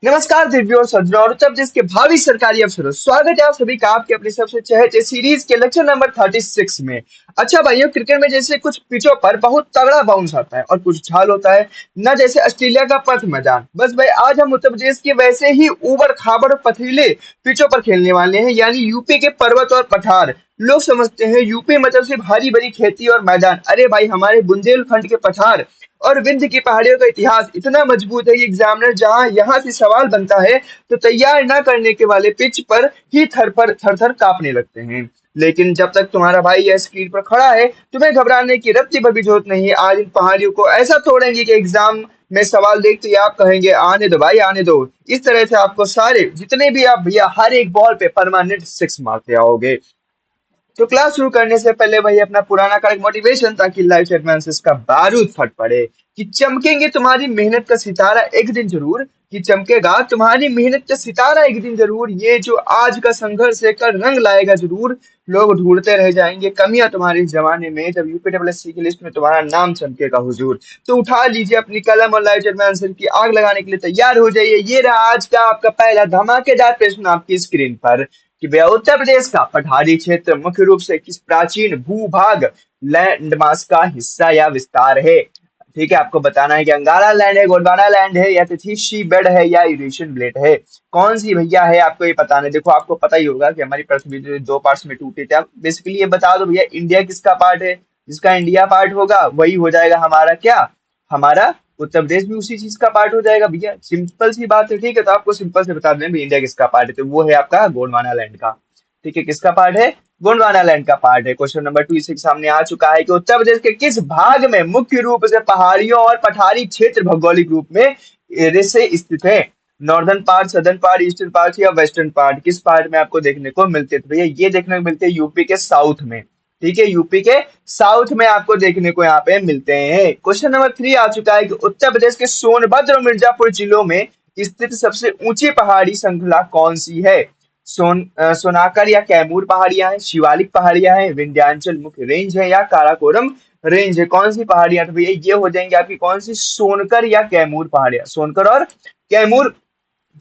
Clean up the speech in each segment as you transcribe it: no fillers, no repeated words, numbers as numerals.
नमस्कार दिव्य और सज्जनों और उत्तर प्रदेश के भावी सरकारी अफसरों, स्वागत है आप सभी का आपके अपने सबसे चहेते सीरीज के लेक्चर नंबर 36 में। अच्छा भाइयों, क्रिकेट में जैसे कुछ पिचों पर बहुत तगड़ा बाउंस आता है और कुछ झाल होता है न, जैसे ऑस्ट्रेलिया का पथ मैदान। बस भाई आज हम उत्तर प्रदेश के वैसे ही उबड़ खाबड़ और पथरीले पिचों पर खेलने वाले हैं, यानी यूपी के पर्वत और पठार। लोग समझते हैं यूपी मतलब सिर्फ हरी भरी खेती और मैदान। अरे भाई, हमारे बुंदेलखंड के पठार और विंध्य की पहाड़ियों का इतिहास इतना मजबूत है कि एग्जामिनर जहां यहां से सवाल बनता है तो तैयार ना करने के वाले पिच पर ही थर थर कांपने लगते हैं। लेकिन जब तक तुम्हारा भाई यह स्क्रीन पर खड़ा है, तुम्हें घबराने की रत्ती भर भी जरूरत नहीं है। आज इन पहाड़ियों को ऐसा तोड़ेंगे कि एग्जाम में सवाल देखते ही आप कहेंगे आने दो भाई आने दो। इस तरह से आपको सारे जितने भी आप भैया हर एक बॉल पे परमानेंट सिक्स मारते आओगे। तो क्लास शुरू करने से पहले वही अपना पुराना का एक मोटिवेशन, ताकि लाइफ से एडवांसेस का बारूद फट पड़े कि चमकेंगे तुम्हारी मेहनत का सितारा एक दिन जरूर। कि चमकेगा तुम्हारी मेहनत का सितारा एक दिन जरूर। ये जो आज का संघर्ष है कल रंग लाएगा जरूर। लोग ढूंढते रह जाएंगे कमियां तुम्हारे इस जमाने में, जब यूपीडब्ल्यूएससी की लिस्ट में तुम्हारा नाम चमकेगा हुजूर। तो उठा लीजिए अपनी कलम और लाइफ एडवांसर की आग लगाने के लिए तैयार हो जाइए। ये रहा आज का आपका पहला धमाकेदार प्रश्न आपकी स्क्रीन पर कि भैया उत्तर प्रदेश का पठारी क्षेत्र मुख्य रूप से किस प्राचीन भूभाग लैंडमास का हिस्सा या विस्तार है। ठीक है, आपको बताना है कि अंगारा लैंड है, गोंडवाना लैंड है, या तिथि बेड है, या यूरेशियन प्लेट है। कौन सी भैया है आपको ये बताना है। देखो आपको पता ही होगा कि हमारी पृथ्वी जो दो पार्ट्स में टूटी थी। आप बेसिकली ये बता दो भैया इंडिया किसका पार्ट है। जिसका इंडिया पार्ट होगा वही हो जाएगा हमारा क्या, हमारा उत्तर प्रदेश भी उसी चीज का पार्ट हो जाएगा भैया। सिंपल सी बात है। ठीक है, तो आपको सिंपल से बता दें भी इंडिया किसका पार्ट है, तो वो है आपका गोंडवाना लैंड का। ठीक है, किसका पार्ट है, गोंडवाना लैंड का पार्ट है। क्वेश्चन नंबर 2 इसी के सामने आ चुका है कि उत्तर प्रदेश के किस भाग में मुख्य रूप से पहाड़ियों और पठारी क्षेत्र भौगोलिक रूप में से स्थित है। Northern part, southern part, eastern part या वेस्टर्न पार्ट, किस पार्ट में आपको देखने को मिलते हैं। तो भैया ये देखने को मिलते हैं यूपी के साउथ में। ठीक है, यूपी के साउथ में आपको देखने को यहाँ पे मिलते हैं। क्वेश्चन नंबर 3 आ चुका है कि उत्तर प्रदेश के सोनभद्र और मिर्जापुर जिलों में स्थित सबसे ऊंची पहाड़ी श्रृंखला कौन सी है। सोनाकर या कैमूर पहाड़ियां हैं, शिवालिक पहाड़ियां हैं, विंध्याचल मुख्य रेंज है, या काराकोरम रेंज है। कौन सी पहाड़ियां, तो भैया ये हो जाएंगे आपकी कौन सी, सोनकर या कैमूर पहाड़ियां। सोनकर और कैमूर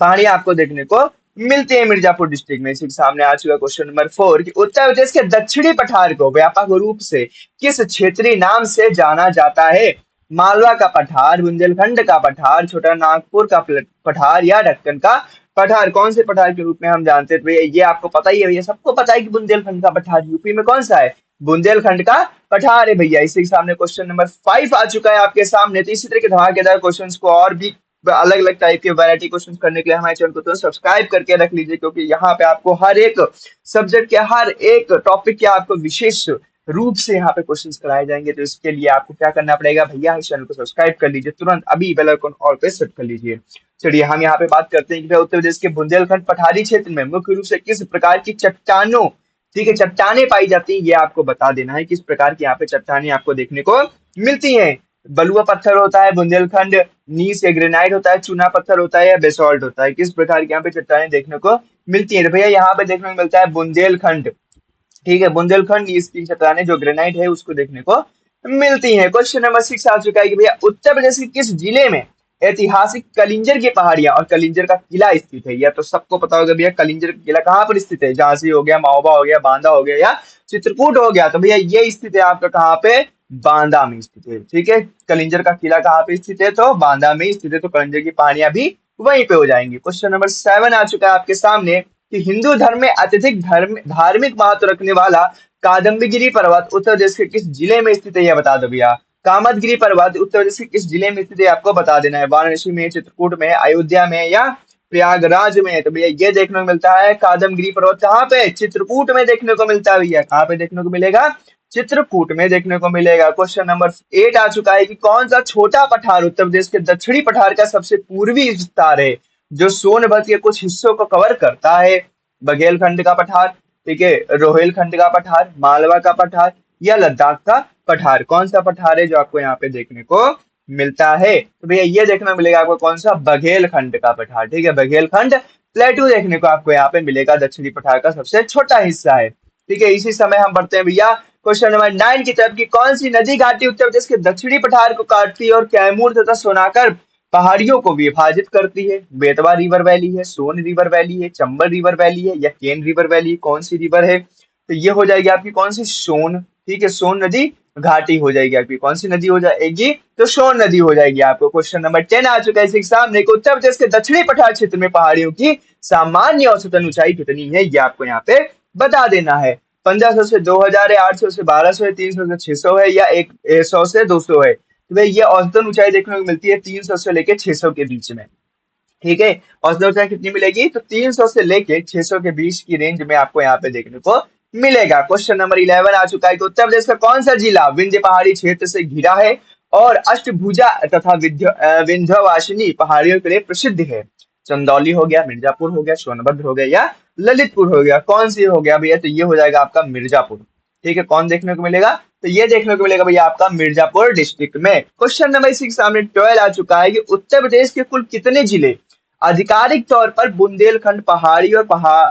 पहाड़ियां आपको देखने को मिलती है मिर्जापुर डिस्ट्रिक्ट में। इसी के सामने आ चुका क्वेश्चन नंबर 4 कि उत्तर प्रदेश के दक्षिणी पठार को व्यापक रूप से किस क्षेत्रीय नाम से जाना जाता है। मालवा का पठार, बुंदेलखंड का पठार, छोटा नागपुर का पठार, या दक्कन का पठार। कौन से पठार के रूप में हम जानते हैं। भैया ये आपको पता ही है, भैया सबको पता है कि बुंदेलखंड का पठार यूपी में कौन सा है, बुंदेलखंड का पठार है भैया। इसी के सामने क्वेश्चन नंबर 5 आ चुका है आपके सामने। तो इसी तरह के धमाकेदार क्वेश्चंस को और भी अलग अलग टाइप के वैरायटी क्वेश्चन करने के लिए हमारे चैनल को तो सब्सक्राइब करके रख लीजिए, क्योंकि यहाँ पे आपको हर एक सब्जेक्ट के हर एक टॉपिक के आपको विशेष रूप से यहाँ पे क्वेश्चंस कराए जाएंगे। तो इसके लिए आपको क्या करना पड़ेगा भैया, इस चैनल को सब्सक्राइब कर लीजिए तुरंत, अभी बेल आइकन ऑल पे सेट कर लीजिए। चलिए हम यहाँ पे बात करते हैं कि उत्तर प्रदेश के बुंदेलखंड पठारी क्षेत्र में मुख्य रूप से किस प्रकार की चट्टानों, ठीक है, चट्टाने पाई जाती है। ये आपको बता देना है किस प्रकार की यहाँ पे चट्टाने आपको देखने को मिलती हैं। बलुआ पत्थर होता है बुंदेलखंड, नीस या ग्रेनाइट होता है, चूना पत्थर होता है, या बेसॉल्ट होता है। किस प्रकार की यहाँ पे चट्टाने देखने को मिलती है। तो भैया यहाँ पे देखने को मिलता है बुंदेलखंड। ठीक है, बुंदेलखंड इसकी चट्टाने जो ग्रेनाइट है उसको देखने को मिलती है। क्वेश्चन नंबर 6 आ चुका है कि भैया उत्तर प्रदेश के किस जिले में ऐतिहासिक कलिंजर की पहाड़ियां और कलिंजर का किला स्थित है। या तो सबको पता होगा भैया कलिंजर का किला कहाँ पर स्थित है, झांसी हो गया, महोबा हो गया, बांदा हो गया, या चित्रकूट हो गया। तो भैया ये स्थित है आपका कहाँ पे, बांदा में स्थित है। ठीक है, कलिंजर का किला कहाँ पे स्थित है, तो बांदा में स्थित है। तो कलिंजर की पहाड़ियां भी वहीं पे हो जाएंगी। क्वेश्चन नंबर 7 आ चुका है आपके सामने कि हिंदू धर्म में अत्यधिक धार्मिक महत्व रखने वाला कादम्बगिरी पर्वत उत्तर प्रदेश के किस जिले में स्थित है, यह बता दो भैया। कामदगिरी पर्वत उत्तर प्रदेश के किस जिले में स्थित है आपको बता देना है। वाराणसी में, चित्रकूट में, अयोध्या में, या प्रयागराज में। तो भैया ये देखने को मिलता है कादमगिरी पर्वत कहाँ पे, चित्रकूट में देखने को मिलता है भैया। कहाँ पे देखने को मिलेगा, चित्रकूट में देखने को मिलेगा। क्वेश्चन नंबर 8 आ चुका है कि कौन सा छोटा पठार उत्तर प्रदेश के दक्षिणी पठार का सबसे पूर्वी विस्तार है, जो सोनभद्र के कुछ हिस्सों को कवर करता है। बघेलखंड का पठार, ठीक है, रोहिलखंड का पठार, मालवा का पठार, या लद्दाख का पठार। कौन सा पठार है जो आपको यहाँ पे देखने को मिलता है। तो भैया ये देखने को मिलेगा आपको कौन सा, बघेलखंड का पठार। ठीक है, बघेलखंड प्लेटू देखने को आपको यहाँ पे मिलेगा, दक्षिणी पठार का सबसे छोटा हिस्सा है। ठीक है, इसी समय हम बढ़ते हैं भैया क्वेश्चन नंबर 9 की तरफ कि कौन सी नदी घाटी उत्तर प्रदेश के दक्षिणी पठार को काटती है और कैमूर तथा सोनाकर पहाड़ियों को विभाजित करती है। बेतवा रिवर वैली है, सोन रिवर वैली है, चंबल रिवर वैली है या केन रिवर वैली, कौन सी रिवर है? तो ये हो जाएगी आपकी कौन सी? सोन। ठीक है, सोन नदी घाटी हो जाएगी आपकी। कौन सी नदी हो जाएगी? तो सोन नदी हो जाएगी आपको। क्वेश्चन नंबर 10 आ चुका है इस एग्जाम में। उत्तर प्रदेश के दक्षिणी पठार क्षेत्र में पहाड़ियों की सामान्य औसतन ऊंचाई कितनी है, ये आपको यहाँ पे बता देना है। 1500 से 2000 है, 800 से 1200 है, 300 से 600 है या 100 से 200 है। तो भाई ये औसतन ऊंचाई देखने को मिलती है 300 से लेके 600 के बीच में। ठीक है, औसत ऊंचाई कितनी मिलेगी? तो 300 से लेके 600 के बीच की रेंज में आपको यहाँ पे देखने को मिलेगा। क्वेश्चन नंबर 11 आ चुका है कि उत्तर प्रदेश का कौन सा जिला विंध्य पहाड़ी क्षेत्र से घिरा है और अष्टभुजा तथा विंध्यवासिनी पहाड़ियों के लिए प्रसिद्ध है? चंदौली हो गया, मिर्जापुर हो गया, सोनभद्र हो गया या ललितपुर हो गया, कौन सी हो गया भैया? तो ये हो जाएगा आपका मिर्जापुर। ठीक है, कौन देखने को मिलेगा? तो ये देखने को मिलेगा भैया आपका मिर्जापुर डिस्ट्रिक्ट में। क्वेश्चन नंबर 6 सामने 12 आ चुका है कि उत्तर प्रदेश के कुल कितने जिले आधिकारिक तौर पर बुंदेलखंड पहाड़ी और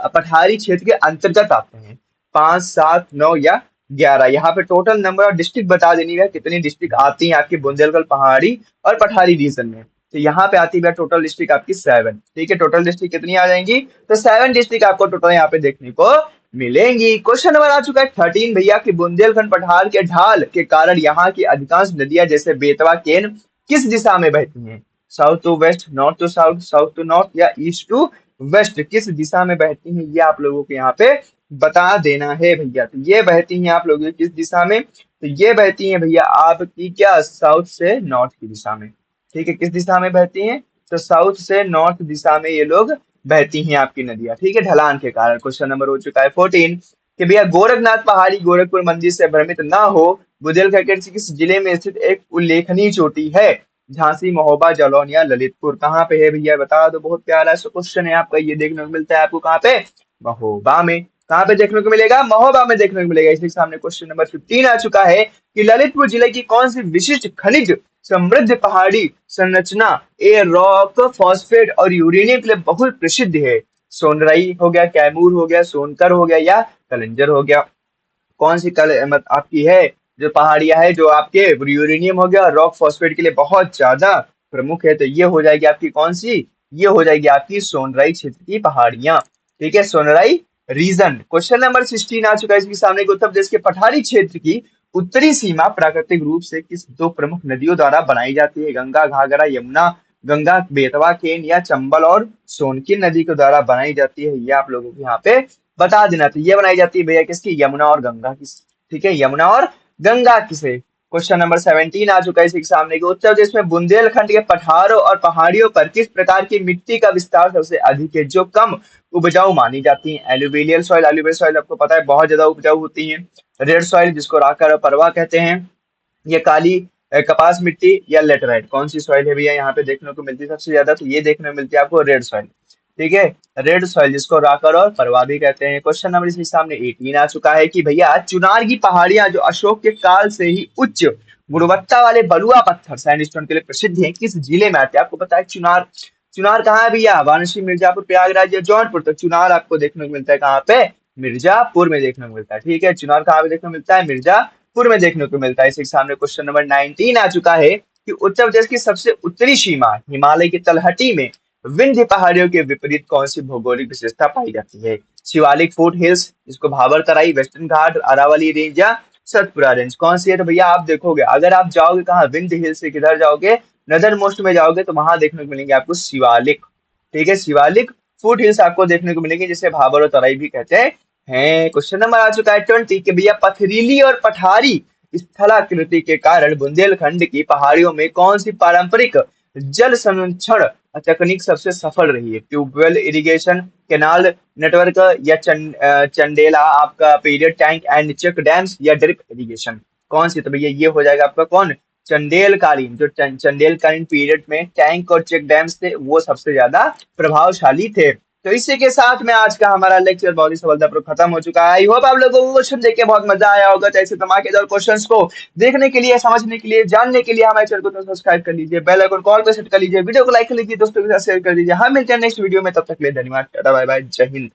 पठारी क्षेत्र के अंतर्गत आते हैं? 5, 7, 9 या 11। यहाँ पे टोटल नंबर ऑफ डिस्ट्रिक्ट बता देनी है, कितनी डिस्ट्रिक्ट आती है आपकी बुंदेलखंड पहाड़ी और पठारी रीजन में। तो यहाँ पे आती है टोटल डिस्ट्रिक्ट आपकी 7। ठीक है, टोटल डिस्ट्रिक्ट कितनी आ जाएंगी? तो 7 डिस्ट्रिक्ट आपको टोटल यहाँ पे देखने को मिलेंगी। क्वेश्चन नंबर आ चुका है 13 भैया कि बुंदेलखंड पठार के ढाल के कारण यहाँ की अधिकांश नदियां जैसे बेतवा, केन किस दिशा में बहती हैं? South to west, north to south, south to north या ईस्ट टू वेस्ट, किस दिशा में बहती हैं ये आप लोगों को यहाँ पे बता देना है भैया। तो ये बहती हैं आप लोगों की किस दिशा में? तो ये बहती हैं भैया आपकी क्या? साउथ से नॉर्थ की दिशा में। ठीक है, किस दिशा में बहती हैं? तो साउथ से नॉर्थ दिशा में ये लोग बहती हैं आपकी नदियां। ठीक है, ढलान के कारण। क्वेश्चन नंबर हो चुका है 14 कि भैया गोरखनाथ पहाड़ी गोरखपुर मंदिर से भ्रमित ना हो, बुंदेलखंड के किस जिले में स्थित एक उल्लेखनीय चोटी है? झांसी, महोबा, जालौन या ललितपुर, कहाँ पे है भैया बता दो। बहुत प्यारा सा क्वेश्चन है आपका, ये देखने को मिलता है आपको कहाँ पे? महोबा में। कहाँ पे देखने को मिलेगा? महोबा में देखने को मिलेगा। इसी सामने क्वेश्चन नंबर 15 आ चुका है कि ललितपुर जिले की कौन सी विशिष्ट खनिज समृद्ध पहाड़ी संरचना ए रॉक फॉस्फेट और यूरेनियम के लिए बहुत प्रसिद्ध है? सोनराई हो गया, कैमूर हो गया, सोनकर हो गया या कलिंजर हो गया, कौन सी आपकी है जो पहाड़ियां है जो आपके यूरेनियम हो गया रॉक फॉस्फेट के लिए बहुत ज्यादा प्रमुख है? तो ये हो जाएगी आपकी कौन सी? ये हो जाएगी आपकी सोनराई क्षेत्र की पहाड़ियां। ठीक है, सोनराई रीजन। क्वेश्चन नंबर 16 आ चुका है इसके सामने कि उत्तर प्रदेश के पठारी क्षेत्र की उत्तरी सीमा प्राकृतिक रूप से किस दो प्रमुख नदियों द्वारा बनाई जाती है? गंगा, घाघरा, यमुना, गंगा, बेतवा, केन या चंबल और सोनकी नदी के द्वारा बनाई जाती है? ये आप लोगों को यहाँ पे बता देना। तो ये बनाई जाती है भैया किसकी? यमुना और गंगा की। ठीक है, यमुना और गंगा की से। क्वेश्चन नंबर 17 आ चुका है इसी के सामने कि उत्तर प्रदेश में बुंदेलखंड के पठारों और पहाड़ियों पर किस प्रकार की मिट्टी का विस्तार सबसे अधिक है जो कम उपजाऊ मानी जाती है? एलुवियल सॉइल, एलुवियल सॉइल आपको पता है बहुत ज्यादा उपजाऊ होती है। रेड सॉइल जिसको राकर और परवा कहते हैं, ये काली कपास मिट्टी या लेटराइट, कौन सी सॉइल है भैया यहाँ पे देखने को मिलती है सबसे ज्यादा? तो ये देखने को मिलती है आपको रेड सॉइल। ठीक है, रेड सॉइल जिसको राकर और परवा भी कहते हैं। क्वेश्चन नंबर इसके सामने 18 आ चुका है कि भैया चुनार की पहाड़ियां जो अशोक के काल से ही उच्च गुणवत्ता वाले बलुआ पत्थर सैंडस्टोन के लिए प्रसिद्ध है, किस जिले में आते हैं? आपको पता है चुनार, चुनार कहाँ है भैया? वाराणसी, मिर्जापुर, प्रयागराज या जौनपुर? तो चुनार आपको देखने को मिलता है कहाँ पे? मिर्जापुर में देखने को मिलता है। ठीक है, चुनार कहाँ पे देखने को मिलता है? मिर्जापुर में देखने को मिलता है। इसी के सामने क्वेश्चन नंबर 19 आ चुका है कि उत्तर प्रदेश की सबसे उत्तरी सीमा हिमालय की तलहटी में विंध्य पहाड़ियों के विपरीत कौन सी भौगोलिक विशेषता पाई जाती है? शिवालिक फुट हिल्स जिसको भाबर तराई, वेस्टर्न घाट, अरावली रेंज या सतपुरा रेंज, कौन सी है? तो भैया आप देखोगे अगर आप जाओगे कहाँ विंध्य हिल से किधर जाओगे? नदर मोस्ट में जाओगे तो वहां देखने को मिलेंगे आपको शिवालिक। ठीक है, शिवालिक फुट हिल्स आपको देखने को मिलेंगे जिसे भाबर और तराई भी कहते हैं। क्वेश्चन नंबर आ चुका है 20 कि भैया पथरीली और पठारी स्थलाकृति के कारण बुंदेलखंड की पहाड़ियों में कौन सी पारंपरिक जल संरक्षण तकनीक सबसे सफल रही है? ट्यूबवेल इरिगेशन, केनाल नेटवर्क या चंडेला आपका period tank and check dams या ड्रिप इरिगेशन, कौन सी? तो भैया ये हो जाएगा आपका कौन? चंदेलकालीन। जो चंदेलकालीन पीरियड में टैंक और चेक डैम्स थे वो सबसे ज्यादा प्रभावशाली थे। तो इसी के साथ में आज का हमारा लेक्चर बहुत ही सफलतापूर्वक खत्म हो चुका है। आई होप आप लोगों को क्वेश्चन देख के बहुत मजा आया होगा। तो ऐसे धमाकेदार क्वेश्चंस को देखने के लिए, समझने के लिए, जानने के लिए हमारे चैनल को सब्सक्राइब कर लीजिए, बेल आइकन कॉल पर सेट कर लीजिए, वीडियो को लाइक कर लीजिए, दोस्तों के साथ शेयर कर दीजिए। हम मिलते हैं नेक्स्ट वीडियो में, तब तक के लिए धन्यवाद, टाटा बाय बाय, जय हिंद।